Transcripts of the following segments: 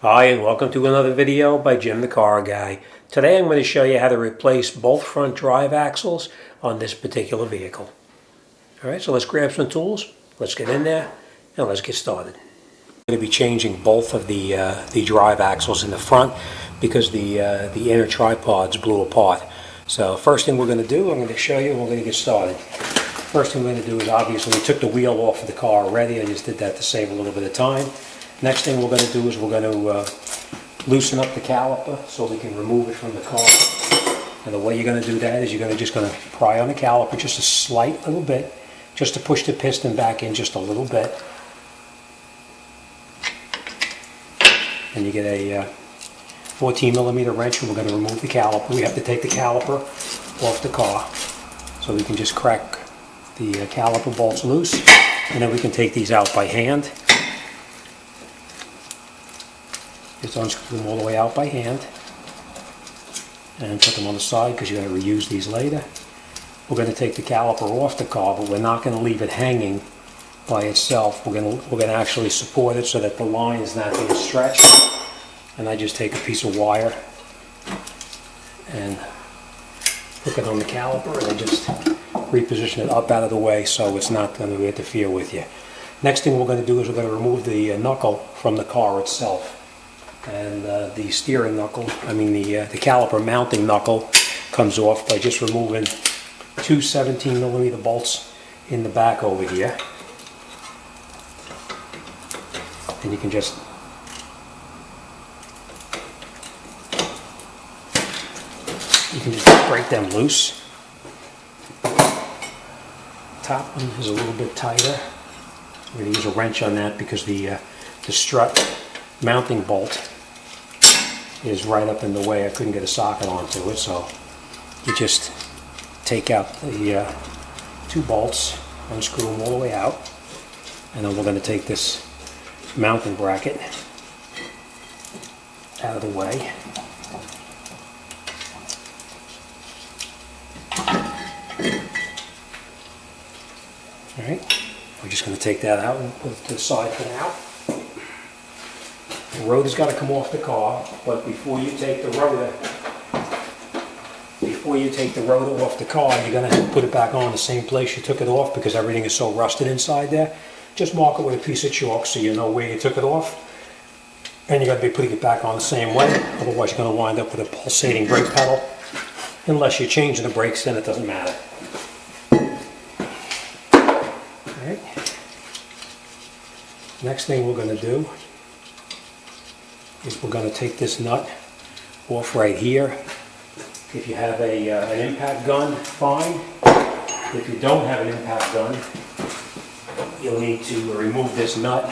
Hi, and welcome to another video by Jim the Car Guy. Today I'm going to show you how to replace both front drive axles on this particular vehicle. Alright, so let's grab some tools, let's get in there, and let's get started. I'm going to be changing both of the drive axles in the front because the inner tripods blew apart. So first thing we're going to do, I'm going to show you, and we're going to get started. First thing we're going to do is obviously we took the wheel off of the car already. I just did that to save a little bit of time. Next thing we're going to do is we're going to loosen up the caliper so we can remove it from the car. And the way you're going to do that is you're just going to pry on the caliper just a slight little bit, just to push the piston back in just a little bit. And you get a 14 millimeter wrench, and we're going to remove the caliper. We have to take the caliper off the car, so we can just crack the caliper bolts loose, and then we can take these out by hand. Just unscrew them all the way out by hand and put them on the side because you're going to reuse these later. We're going to take the caliper off the car, but we're not going to leave it hanging by itself. We're going to actually support it so that the line is not being stretched. And I just take a piece of wire and hook it on the caliper and then just reposition it up out of the way so it's not going to interfere with you. Next thing we're going to do is we're going to remove the knuckle from the car itself. And the steering knuckle, the caliper mounting knuckle comes off by just removing two 17 millimeter bolts in the back over here. And you can just break them loose. Top one is a little bit tighter. We're going to use a wrench on that because the strut mounting bolt is right up in the way. I couldn't get a socket onto it, so you just take out the two bolts, unscrew them all the way out, and then we're going to take this mounting bracket out of the way. Alright, we're just going to take that out and put it to the side for now. The rotor's got to come off the car, but before you take the rotor off the car, you're going to put it back on the same place you took it off because everything is so rusted inside there. Just mark it with a piece of chalk so you know where you took it off. And you're going to be putting it back on the same way, otherwise you're going to wind up with a pulsating brake pedal. Unless you're changing the brakes, then it doesn't matter. Alright. Next thing we're going to do is we're going to take this nut off right here. If you have an impact gun, fine. If you don't have an impact gun, you'll need to remove this nut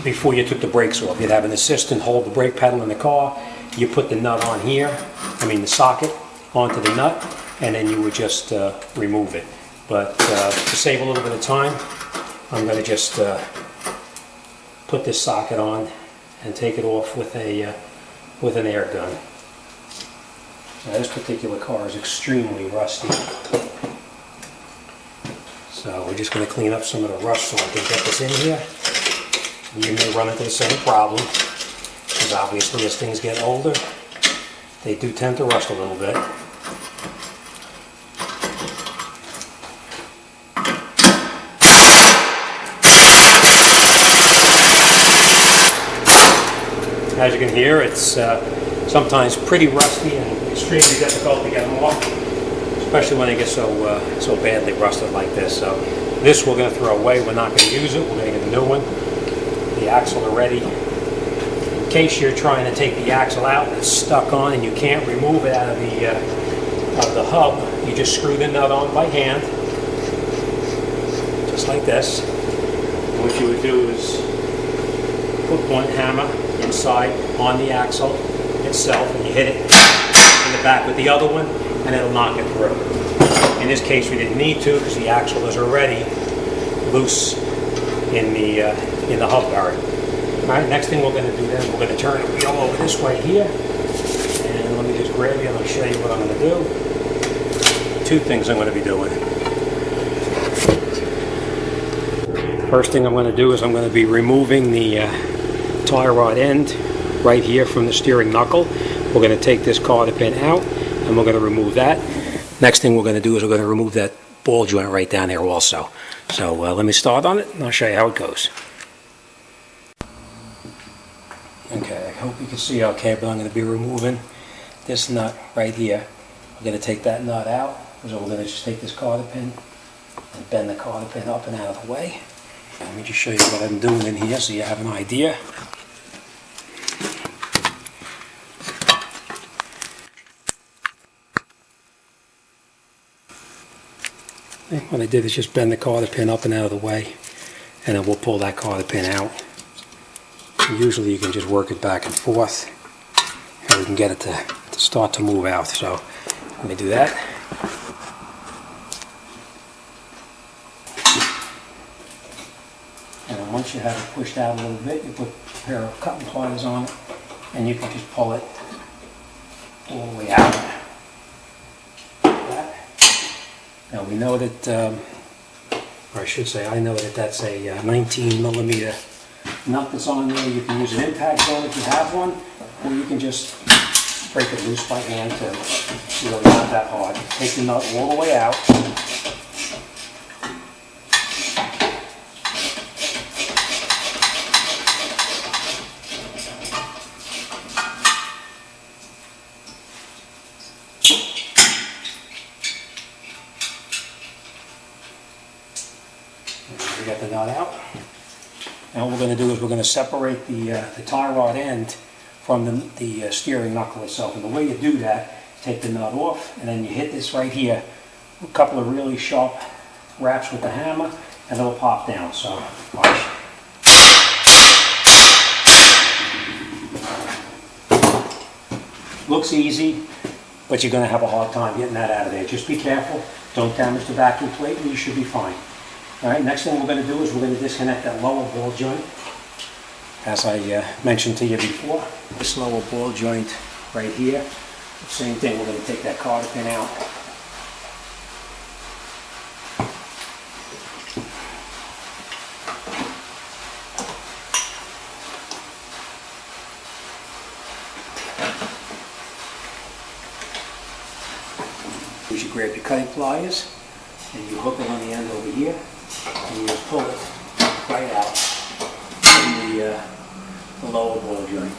before you took the brakes off. You'd have an assistant hold the brake pedal in the car. You put the nut on here, the socket onto the nut, and then you would just remove it. But to save a little bit of time, I'm going to just put this socket on and take it off with an air gun. Now, this particular car is extremely rusty, so we're just going to clean up some of the rust so I can get this in here. You may run into the same problem because obviously as things get older, they do tend to rust a little bit. As you can hear, it's sometimes pretty rusty and extremely difficult to get them off, especially when they get so badly rusted like this. So this we're going to throw away. We're not going to use it. We're going to get a new one. The axle already. In case you're trying to take the axle out and it's stuck on and you can't remove it out of the hub, you just screw the nut on by hand, just like this. And what you would do is put one hammer inside on the axle itself, and you hit it in the back with the other one, and it'll knock it through. In this case, we didn't need to because the axle is already loose in the hub guard. All right, next thing we're going to do then, we're going to turn the wheel over this way here, and let me just grab you and I'll show you what I'm going to do. Two things I'm going to be doing. First thing I'm going to do is I'm going to be removing the tie rod end right here from the steering knuckle. We're going to take this cotter pin out and we're going to remove that. Next thing we're going to do is we're going to remove that ball joint right down there also. So let me start on it and I'll show you how it goes. Okay, I hope you can see okay, but I'm going to be removing this nut right here. We're going to take that nut out. So we're going to just take this cotter pin and bend the cotter pin up and out of the way. Let me just show you what I'm doing in here so you have an idea. What I did is just bend the cotter pin up and out of the way, and then we'll pull that cotter pin out. Usually you can just work it back and forth, and we can get it to start to move out. So let me do that. And then once you have it pushed out a little bit, you put a pair of cutting pliers on it, and you can just pull it all the way out. Now we know that, or I should say I know that that's a 19mm nut that's on there. You can use an impact gun if you have one, or you can just break it loose by hand to really not that hard. Take the nut all the way out. We got the nut out. Now what we're going to do is we're going to separate the tie rod end from the steering knuckle itself. And the way you do that, take the nut off and then you hit this right here, a couple of really sharp raps with the hammer, and it'll pop down. So watch. Looks easy, but you're going to have a hard time getting that out of there. Just be careful. Don't damage the vacuum plate and you should be fine. Alright, next thing we're going to do is we're going to disconnect that lower ball joint. As I mentioned to you before, this lower ball joint right here. Same thing, we're going to take that cotter pin out. You grab your cutting pliers and you hook it on the end over here. And you just pull it right out from the lower ball joint.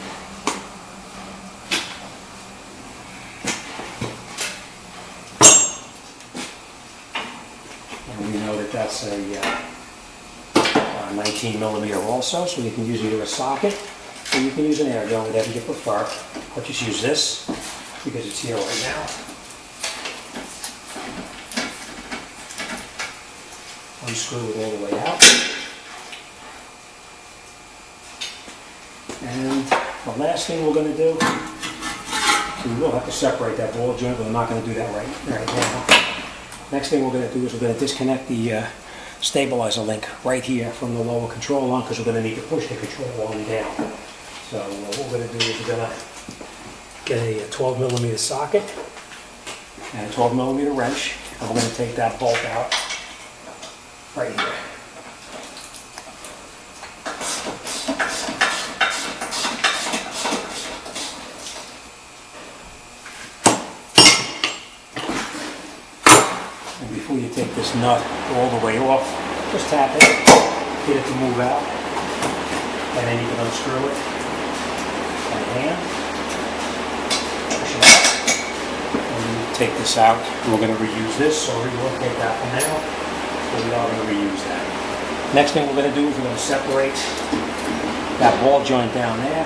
And we know that that's a 19mm also, so you can use either a socket or you can use an air gun, whatever you prefer. I'll just use this because it's here right now. Unscrew it all the way out. And the last thing we're going to do, we will have to separate that ball joint, but I'm not going to do that right now. Next thing we're going to do is we're going to disconnect the stabilizer link right here from the lower control arm, because we're going to need to push the control arm down. So what we're going to do is we're going to get a 12mm socket and a 12mm wrench, and we're going to take that bolt out right here. And before you take this nut all the way off, just tap it, get it to move out, and then you can unscrew it by hand, push it out, and you take this out, and we're going to reuse this, so we will take that one out. We are going to reuse that. Next thing we're going to do is we're going to separate that ball joint down there.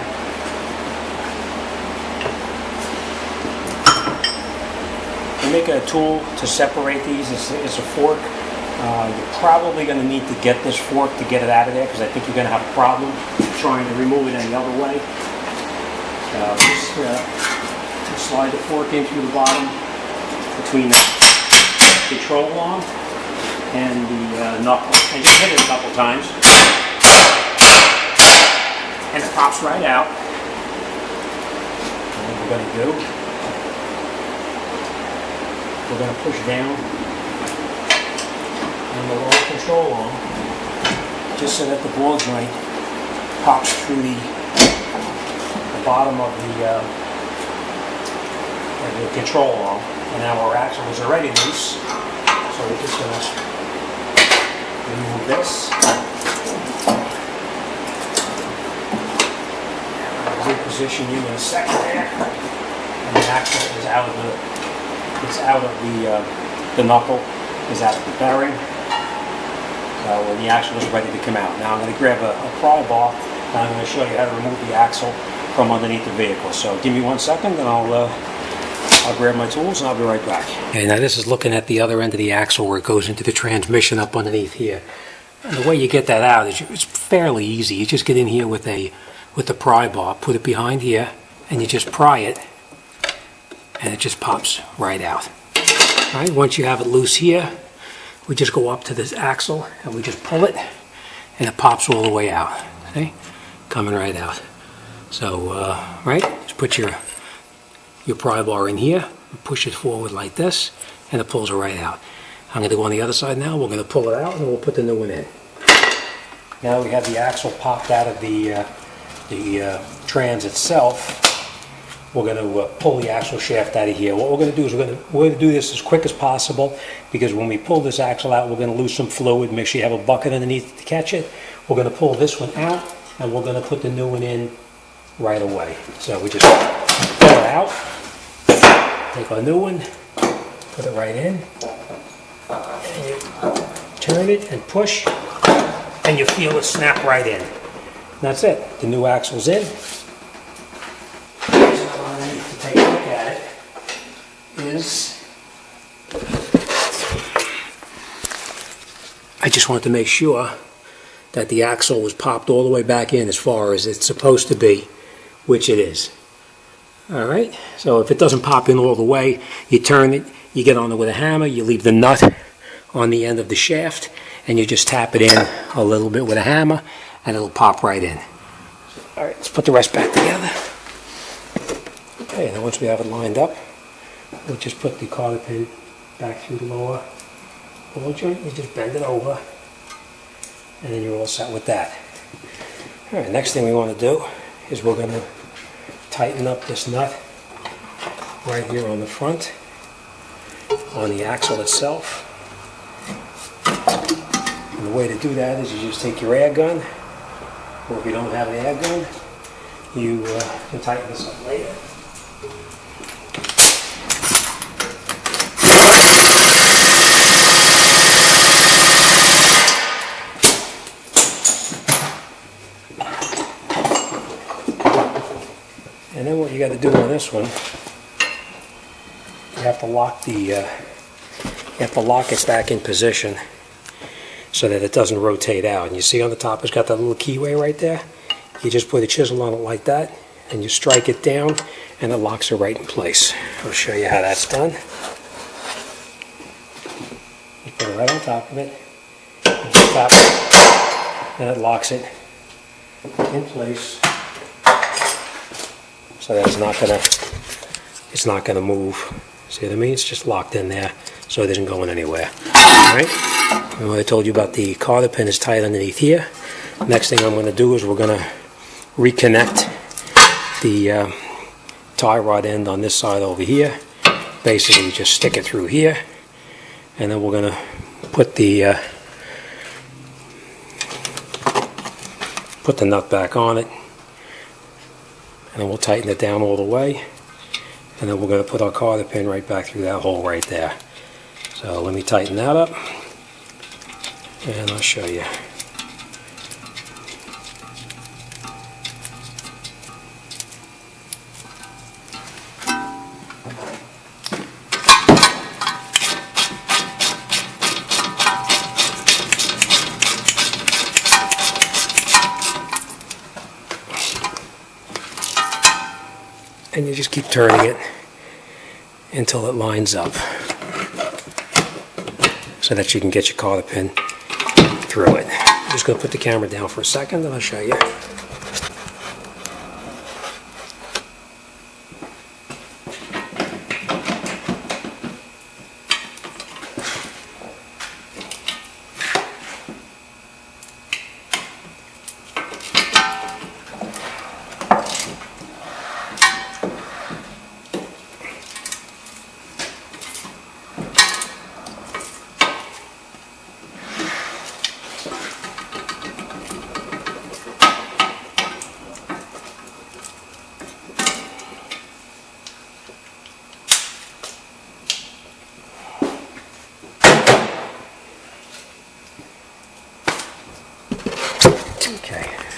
We make a tool to separate these. It's a fork. You're probably going to need to get this fork to get it out of there, because I think you're going to have a problem trying to remove it any other way. Just slide the fork in through the bottom between the control arm and the knuckle, and just hit it a couple times, and it pops right out. And what we're going to do, we're going to push down on the lower control arm, just so that the ball joint pops through the bottom of the control arm, and now our axle is already loose. So we're just going to remove this. Reposition you in a second there, and the axle is out of the knuckle, is out of the bearing. So when the axle is ready to come out. Now I'm going to grab a pry bar, and I'm going to show you how to remove the axle from underneath the vehicle. So give me 1 second, and I'll grab my tools and I'll be right back. Okay, now this is looking at the other end of the axle where it goes into the transmission up underneath here. And the way you get that out is it's fairly easy. You just get in here with the pry bar, put it behind here, and you just pry it, and it just pops right out. All right, once you have it loose here, we just go up to this axle and we just pull it, and it pops all the way out. See, coming right out. So, right, just put your pry bar in here, push it forward like this, and it pulls it right out. I'm going to go on the other side now. We're going to pull it out, and we'll put the new one in. Now we have the axle popped out of the trans itself. We're going to pull the axle shaft out of here. What we're going to do is we're going to do this as quick as possible, because when we pull this axle out, we're going to lose some fluid. Make sure you have a bucket underneath to catch it. We're going to pull this one out, and we're going to put the new one in right away. So we just pull it out, take our new one, put it right in, and you turn it and push, and you feel it snap right in. And that's it. The new axle's in. To take a look at it is, I just want to make sure that the axle was popped all the way back in as far as it's supposed to be, which it is. Alright, so if it doesn't pop in all the way, you turn it, you get on it with a hammer, you leave the nut on the end of the shaft, and you just tap it in a little bit with a hammer, and it'll pop right in. Alright, let's put the rest back together. Okay, now once we have it lined up, we'll just put the cotter pin back through the lower ball joint. You just bend it over, and then you're all set with that. Alright, next thing we want to do is we're going to tighten up this nut right here on the front, on the axle itself. And the way to do that is you just take your air gun, or if you don't have an air gun, you can tighten this up later. And then what you got to do on this one, you have to lock it back in position so that it doesn't rotate out. And you see on the top it's got that little keyway right there. You just put a chisel on it like that, and you strike it down, and it locks it right in place. I'll show you how that's done. You put it right on top of it, you just tap it, and it locks it in place, so that it's not gonna move. See what I mean? It's just locked in there, so it isn't going anywhere. All right. And what I told you about the cotter pin is tight underneath here. Next thing I'm going to do is we're going to reconnect the tie rod end on this side over here. Basically, just stick it through here, and then we're going to put the nut back on it, and then we'll tighten it down all the way, and then we're going to put our cotter pin right back through that hole right there. So let me tighten that up, and I'll show you. And you just keep turning it until it lines up, so that you can get your cotter pin through it. I'm just going to put the camera down for a second and I'll show you.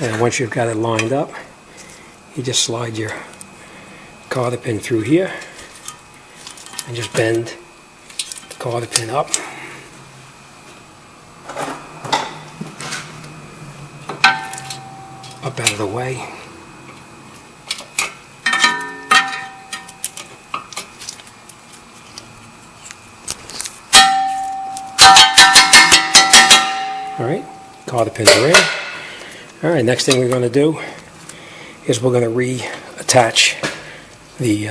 And once you've got it lined up, you just slide your cotter pin through here and just bend the cotter pin up. Up out of the way. Alright, cotter pins are in. Alright, next thing we're going to do is we're going to reattach the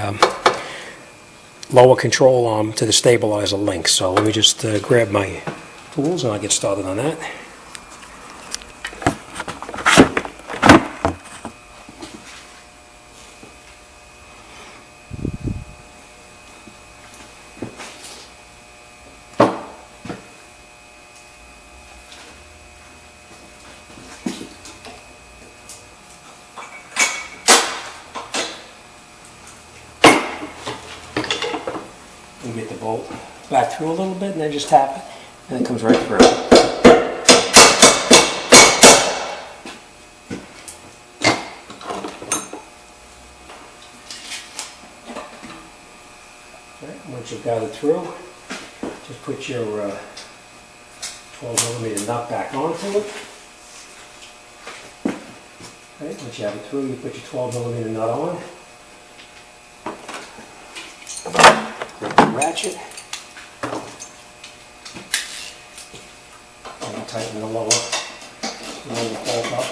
lower control arm to the stabilizer link. So let me just grab my tools and I'll get started on that. And get the bolt back through a little bit and then just tap it and it comes right through. Right, once you've got it through, just put your 12mm nut back onto it. Right, once you have it through, you put your 12mm nut on. Ratchet, and tighten the lower bolt up.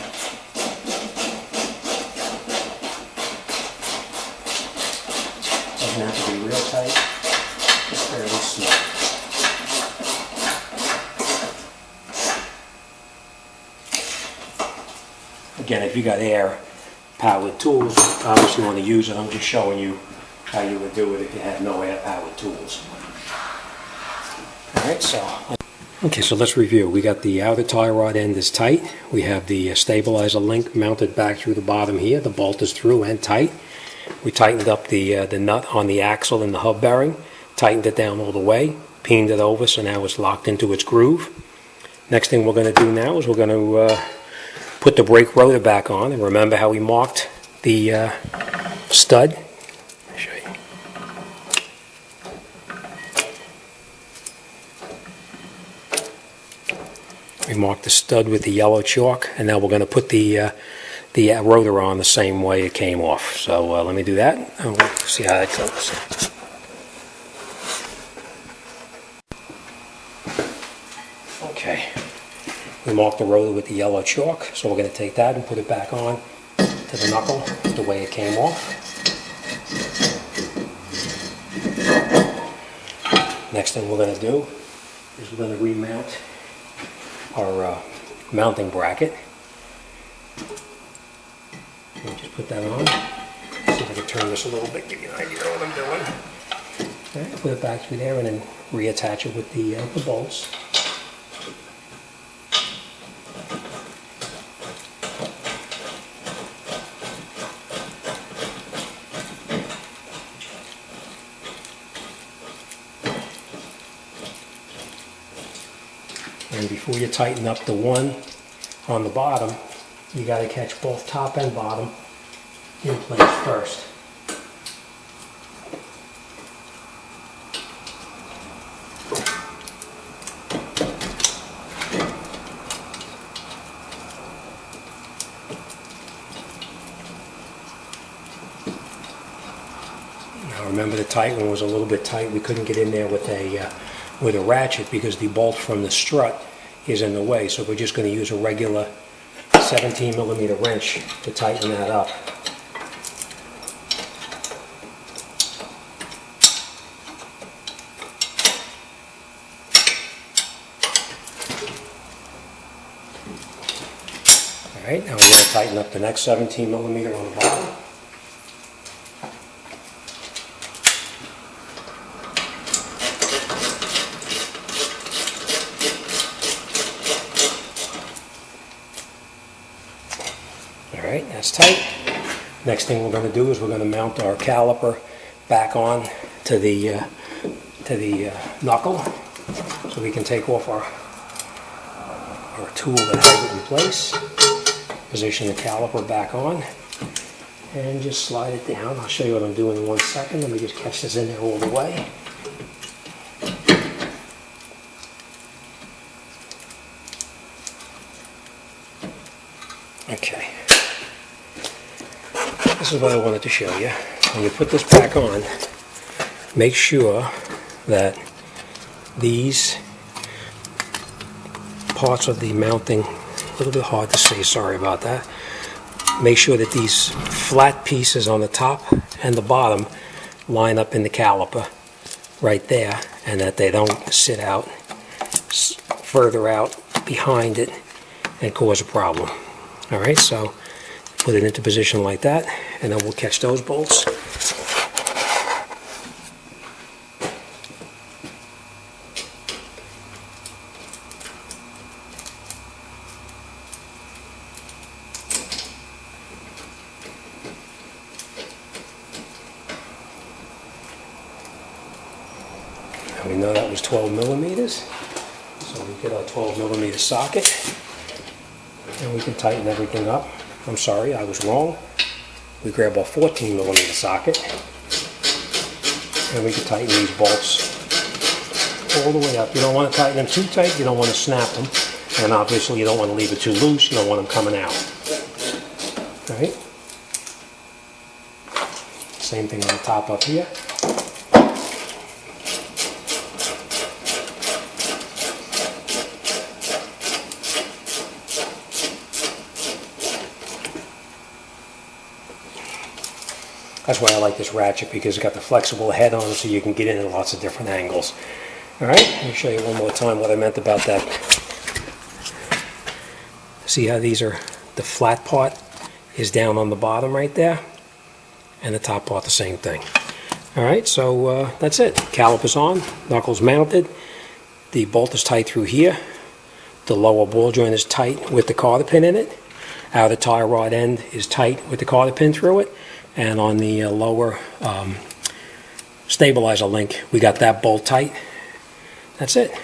Doesn't have to be real tight, just fairly small. Again, if you got air powered tools, obviously you want to use it. I'm just showing you how you would do it if you had no air powered tools. Alright, so let's review. We got the outer tie rod end is tight. We have the stabilizer link mounted back through the bottom here. The bolt is through and tight. We tightened up the nut on the axle and the hub bearing, tightened it down all the way, peened it over so now it's locked into its groove. Next thing we're going to do now is we're going to put the brake rotor back on, and remember how we marked the stud. We marked the stud with the yellow chalk, and now we're going to put the rotor on the same way it came off. So let me do that, and we'll see how that goes. Okay, we marked the rotor with the yellow chalk, so we're going to take that and put it back on to the knuckle the way it came off. Next thing we're going to do is we're going to remount our mounting bracket. We'll just put that on. See if I can turn this a little bit, give you an idea of what I'm doing. Right, put it back through there and then reattach it with the bolts. And before you tighten up the one on the bottom, you got to catch both top and bottom in place first. Now remember, the tight one was a little bit tight. We couldn't get in there with a ratchet because the bolt from the strut is in the way, so we're just going to use a regular 17mm wrench to tighten that up. Alright, now we're going to tighten up the next 17mm on the bottom. Alright, that's tight. Next thing we're going to do is we're going to mount our caliper back on to the knuckle so we can take off our tool that held it in place. position the caliper back on and just slide it down. I'll show you what I'm doing in 1 second. Let me just catch this in there all the way. Okay. This is what I wanted to show you. When you put this back on, make sure that these parts of the mounting, a little bit hard to see, sorry about that. Make sure that these flat pieces on the top and the bottom line up in the caliper right there, and that they don't sit out further out behind it and cause a problem. Alright, so put it into position like that, and then we'll catch those bolts. And we know that was 12 millimeters, so we get our 12 millimeter socket. And we can tighten everything up. I'm sorry, I was wrong. We grab our 14 millimeter socket and we can tighten these bolts all the way up. You don't want to tighten them too tight, you don't want to snap them, and obviously you don't want to leave it too loose, you don't want them coming out. Alright? Same thing on the top up here. That's why I like this ratchet, because it's got the flexible head on it so you can get in at lots of different angles. Alright, let me show you one more time what I meant about that. See how these are, the flat part is down on the bottom right there, and the top part the same thing. Alright, so that's it. Caliper's on, knuckles mounted, the bolt is tight through here, the lower ball joint is tight with the cotter pin in it, outer tie rod end is tight with the cotter pin through it, and on the lower stabilizer link, we got that bolt tight. That's it.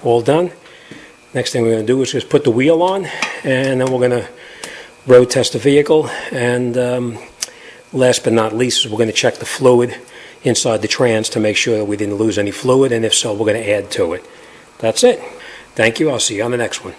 All done. Next thing we're going to do is just put the wheel on, and then we're going to road test the vehicle. And last but not least, we're going to check the fluid inside the trans to make sure that we didn't lose any fluid, and if so, we're going to add to it. That's it. Thank you. I'll see you on the next one.